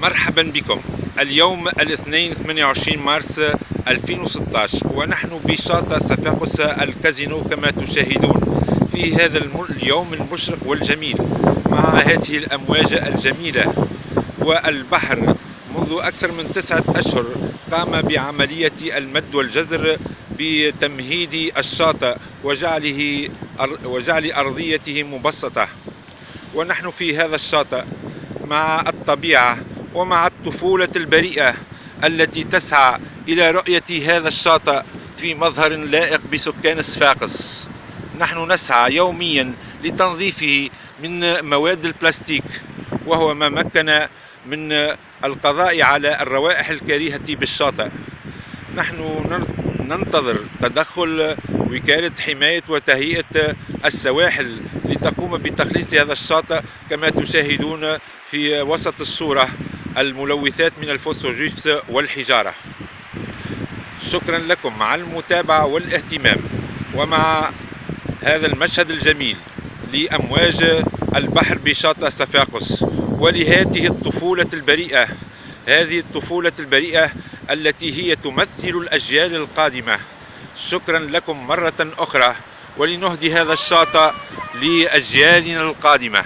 مرحبا بكم. اليوم الاثنين 28 مارس 2016 ونحن بشاطئ صفاقس الكازينو كما تشاهدون في هذا اليوم المشرق والجميل مع هذه الأمواج الجميلة. والبحر منذ أكثر من 9 أشهر قام بعملية المد والجزر بتمهيد الشاطئ وجعل أرضيته مبسطة، ونحن في هذا الشاطئ مع الطبيعة ومع الطفولة البريئة التي تسعى إلى رؤية هذا الشاطئ في مظهر لائق بسكان صفاقس. نحن نسعى يوميا لتنظيفه من مواد البلاستيك، وهو ما مكن من القضاء على الروائح الكريهة بالشاطئ. نحن ننتظر تدخل وكالة حماية وتهيئة السواحل لتقوم بتخليص هذا الشاطئ كما تشاهدون في وسط الصورة الملوثات من الفوسفوجيبس والحجارة. شكرا لكم على المتابعة والاهتمام ومع هذا المشهد الجميل لأمواج البحر بشاطئ صفاقس ولهذه الطفولة البريئة، هذه الطفولة البريئة التي هي تمثل الأجيال القادمة. شكرا لكم مرة أخرى، ولنهدي هذا الشاطئ لأجيالنا القادمة.